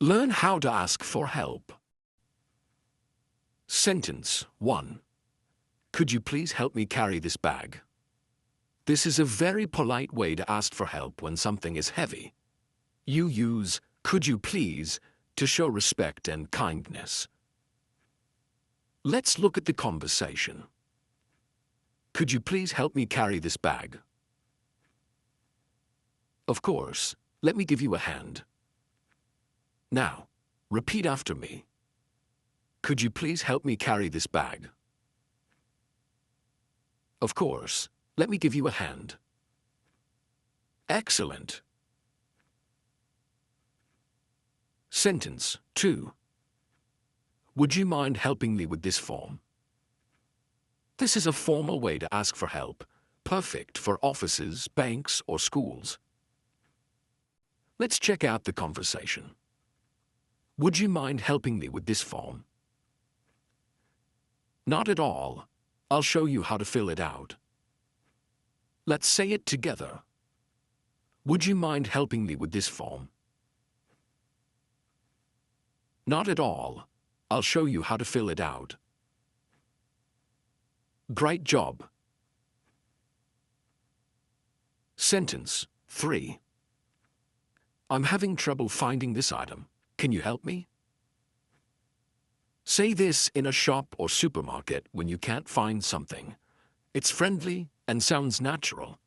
Learn how to ask for help. Sentence 1. Could you please help me carry this bag? This is a very polite way to ask for help when something is heavy. You use "could you please" to show respect and kindness. Let's look at the conversation. Could you please help me carry this bag? Of course. Let me give you a hand. Now, repeat after me. Could you please help me carry this bag? Of course. Let me give you a hand. Excellent. Sentence 2. Would you mind helping me with this form? This is a formal way to ask for help, perfect for offices, banks, or schools. Let's check out the conversation. Would you mind helping me with this form? Not at all. I'll show you how to fill it out. Let's say it together. Would you mind helping me with this form? Not at all. I'll show you how to fill it out. Great job. Sentence 3. I'm having trouble finding this item. Can you help me? Say this in a shop or supermarket when you can't find something. It's friendly and sounds natural.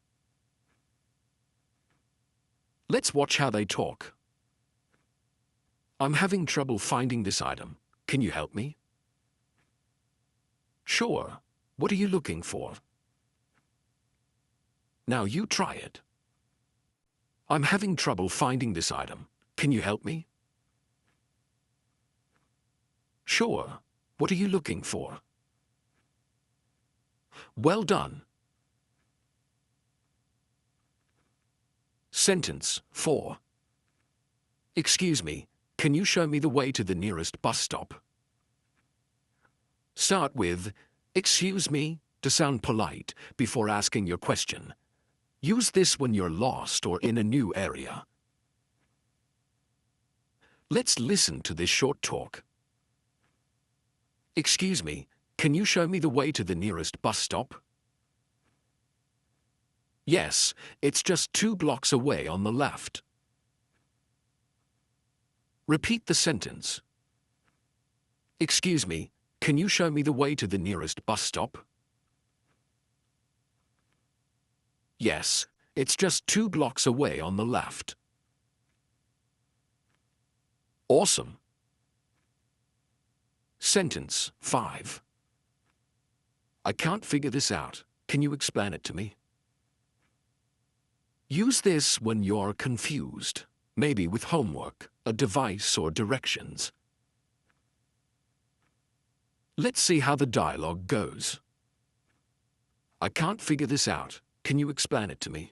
Let's watch how they talk. I'm having trouble finding this item. Can you help me? Sure. What are you looking for? Now you try it. I'm having trouble finding this item. Can you help me? Sure. What are you looking for? Well done. Sentence 4. Excuse me, can you show me the way to the nearest bus stop? Start with "excuse me" to sound polite before asking your question. Use this when you're lost or in a new area. Let's listen to this short talk. Excuse me, can you show me the way to the nearest bus stop? Yes, it's just 2 blocks away on the left. Repeat the sentence. Excuse me, can you show me the way to the nearest bus stop? Yes, it's just 2 blocks away on the left. Awesome. Sentence 5. I can't figure this out. Can you explain it to me? Use this when you're confused, maybe with homework, a device, or directions. Let's see how the dialogue goes. I can't figure this out. Can you explain it to me?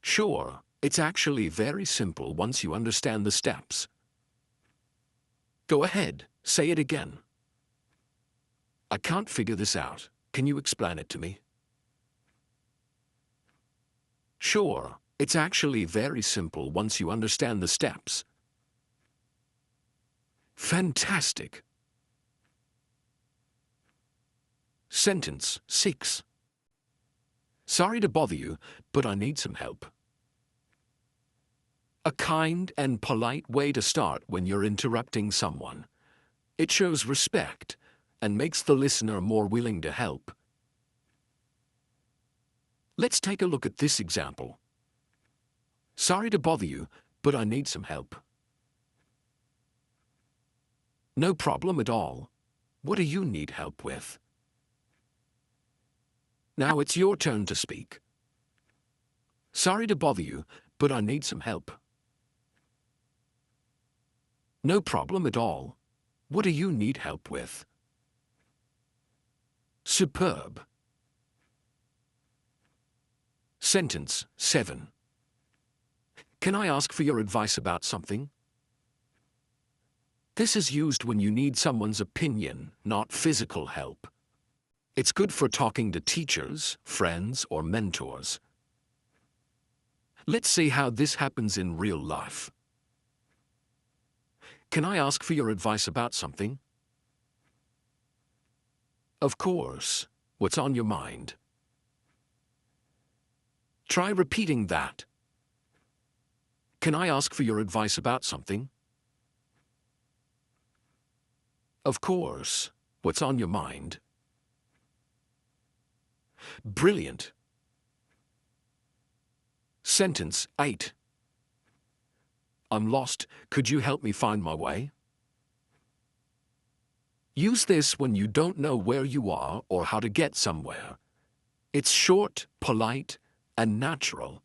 Sure, it's actually very simple once you understand the steps. Go ahead, say it again. I can't figure this out. Can you explain it to me? Sure, it's actually very simple once you understand the steps. Fantastic. Sentence 6. Sorry to bother you, but I need some help. A kind and polite way to start when you're interrupting someone. It shows respect and makes the listener more willing to help. Let's take a look at this example. Sorry to bother you, but I need some help. No problem at all. What do you need help with? Now it's your turn to speak. Sorry to bother you, but I need some help. No problem at all. What do you need help with? Superb. Sentence 7. Can I ask for your advice about something? This is used when you need someone's opinion, not physical help. It's good for talking to teachers, friends, or mentors. Let's see how this happens in real life. Can I ask for your advice about something? Of course. What's on your mind? Try repeating that. Can I ask for your advice about something? Of course. What's on your mind? Brilliant. Sentence 8. I'm lost. Could you help me find my way? Use this when you don't know where you are or how to get somewhere. It's short, polite, and natural.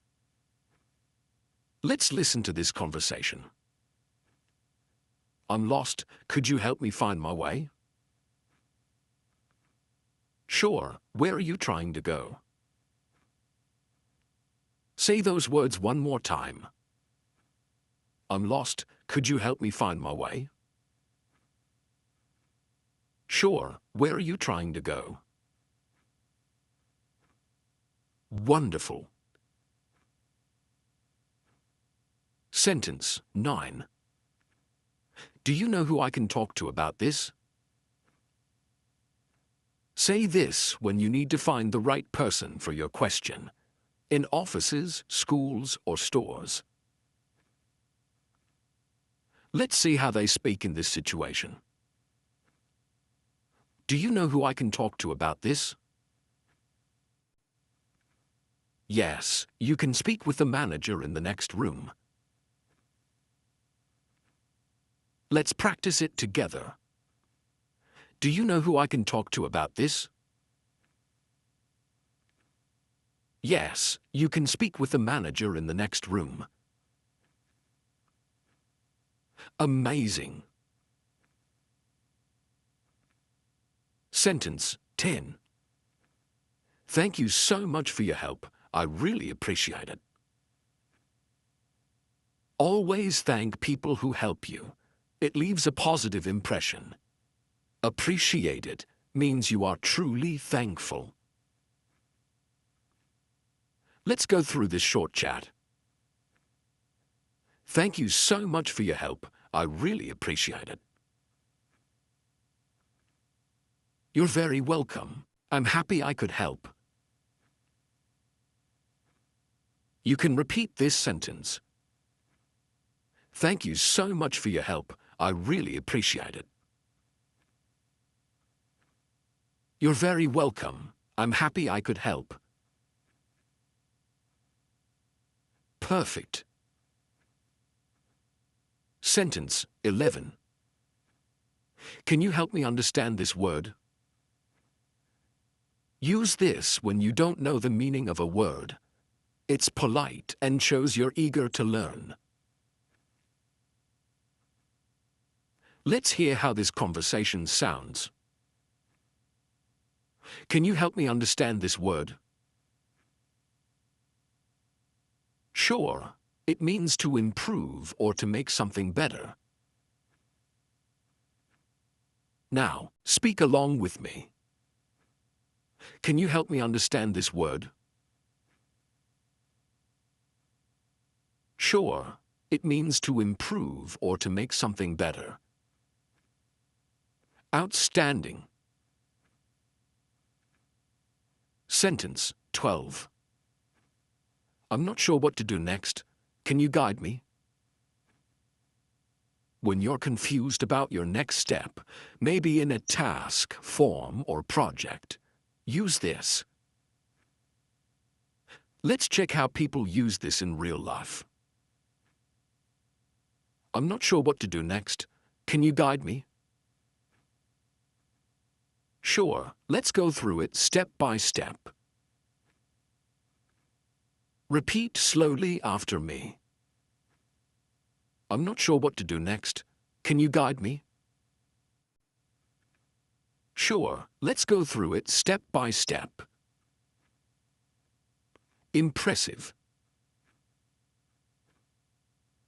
Let's listen to this conversation. I'm lost. Could you help me find my way? Sure. Where are you trying to go? Say those words one more time. I'm lost. Could you help me find my way? Sure. Where are you trying to go? Wonderful. Sentence 9. Do you know who I can talk to about this? Say this when you need to find the right person for your question, in offices, schools, or stores. Let's see how they speak in this situation. Do you know who I can talk to about this? Yes, you can speak with the manager in the next room. Let's practice it together. Do you know who I can talk to about this? Yes, you can speak with the manager in the next room. Amazing. Sentence 10. Thank you so much for your help. I really appreciate it. Always thank people who help you. It leaves a positive impression. Appreciated means you are truly thankful. Let's go through this short chat. Thank you so much for your help. I really appreciate it. You're very welcome. I'm happy I could help. You can repeat this sentence. Thank you so much for your help. I really appreciate it. You're very welcome. I'm happy I could help. Perfect. Sentence 11. Can you help me understand this word? Use this when you don't know the meaning of a word. It's polite and shows you're eager to learn. Let's hear how this conversation sounds. Can you help me understand this word? Sure. It means to improve or to make something better. Now, speak along with me. Can you help me understand this word? Sure. It means to improve or to make something better. Outstanding. Sentence 12. I'm not sure what to do next. Can you guide me? When you're confused about your next step, maybe in a task, form, or project, use this. Let's check how people use this in real life. I'm not sure what to do next. Can you guide me? Sure, let's go through it step by step. Repeat slowly after me. I'm not sure what to do next. Can you guide me? Sure, let's go through it step by step. Impressive.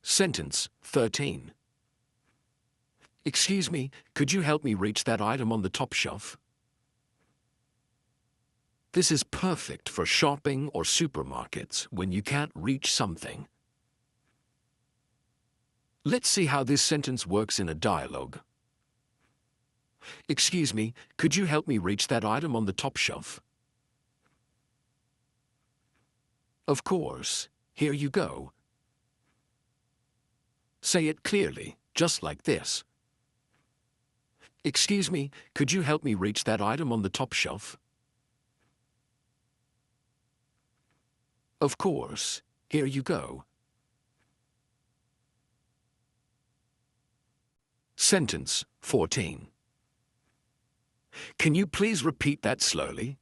Sentence 13. Excuse me, could you help me reach that item on the top shelf? This is perfect for shopping or supermarkets when you can't reach something. Let's see how this sentence works in a dialogue. Excuse me, could you help me reach that item on the top shelf? Of course. Here you go. Say it clearly, just like this. Excuse me, could you help me reach that item on the top shelf? Of course. Here you go. Sentence 14. Can you please repeat that slowly?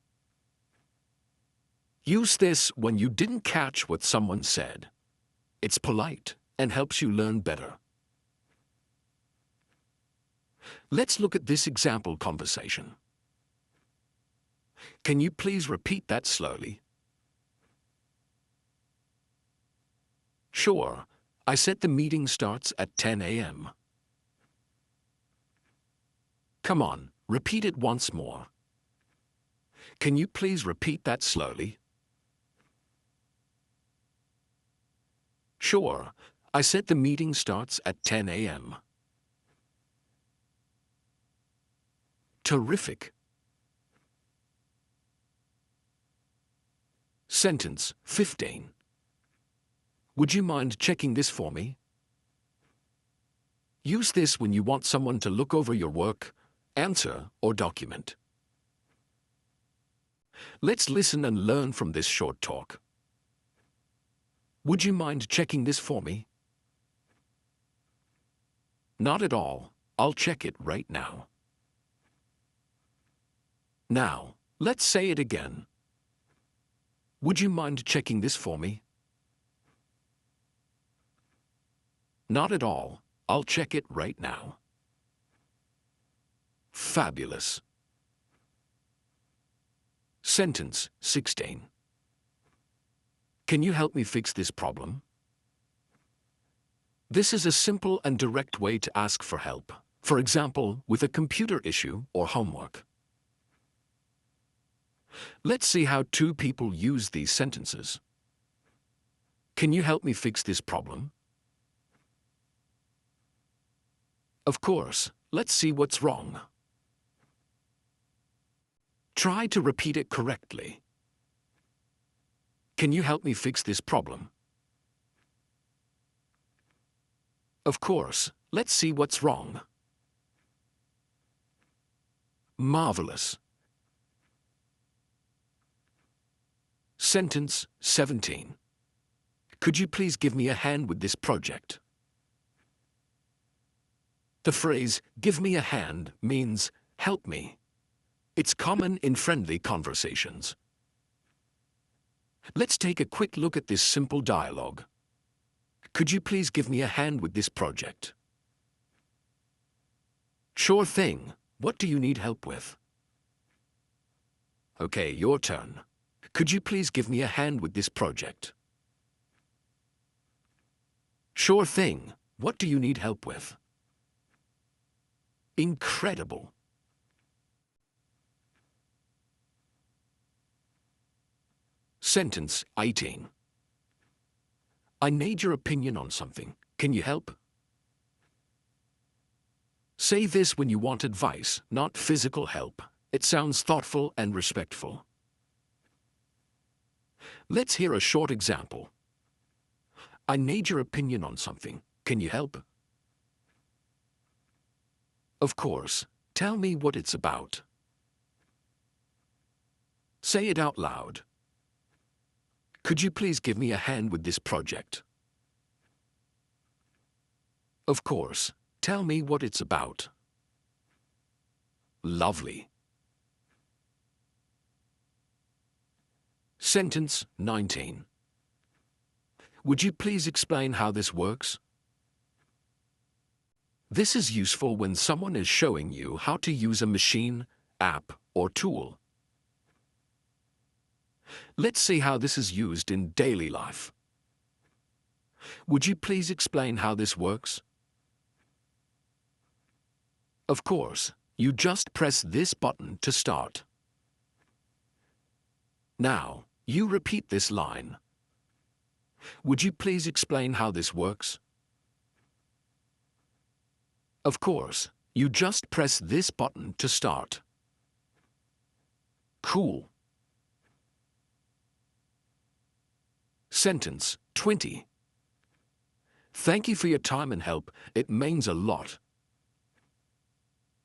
Use this when you didn't catch what someone said. It's polite and helps you learn better. Let's look at this example conversation. Can you please repeat that slowly? Sure. I said the meeting starts at 10 a.m. Come on, repeat it once more. Can you please repeat that slowly? Sure. I said the meeting starts at 10 a.m. Terrific. Sentence 15. Would you mind checking this for me? Use this when you want someone to look over your work, answer, or document. Let's listen and learn from this short talk. Would you mind checking this for me? Not at all. I'll check it right now. Now, let's say it again. Would you mind checking this for me? Not at all. I'll check it right now. Fabulous. Sentence 16. Can you help me fix this problem? This is a simple and direct way to ask for help. For example, with a computer issue or homework. Let's see how two people use these sentences. Can you help me fix this problem? Of course. Let's see what's wrong. Try to repeat it correctly. Can you help me fix this problem? Of course. Let's see what's wrong. Marvelous. Sentence 17. Could you please give me a hand with this project? The phrase, give me a hand, means help me. It's common in friendly conversations. Let's take a quick look at this simple dialogue. Could you please give me a hand with this project? Sure thing. What do you need help with? Okay, your turn. Could you please give me a hand with this project? Sure thing. What do you need help with? Incredible. Sentence 18. I need your opinion on something. Can you help? Say this when you want advice, not physical help. It sounds thoughtful and respectful. Let's hear a short example. I need your opinion on something. Can you help? Of course. Tell me what it's about. Say it out loud. Could you please give me a hand with this project? Of course. Tell me what it's about. Lovely. Sentence 19. Would you please explain how this works? This is useful when someone is showing you how to use a machine, app, or tool. Let's see how this is used in daily life. Would you please explain how this works? Of course, you just press this button to start. Now, you repeat this line. Would you please explain how this works? Of course, you just press this button to start. Cool. Sentence 20. Thank you for your time and help. It means a lot.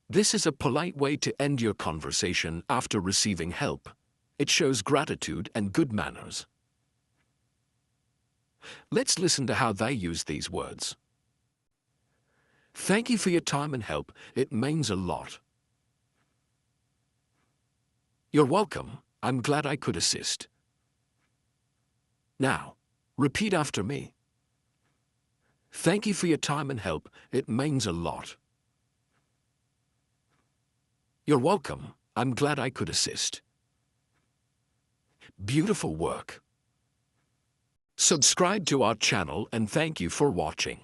This is a polite way to end your conversation after receiving help. It shows gratitude and good manners. Let's listen to how they use these words. Thank you for your time and help. It means a lot. You're welcome. I'm glad I could assist. Now, repeat after me. Thank you for your time and help. It means a lot. You're welcome. I'm glad I could assist. Beautiful work. Subscribe to our channel and thank you for watching.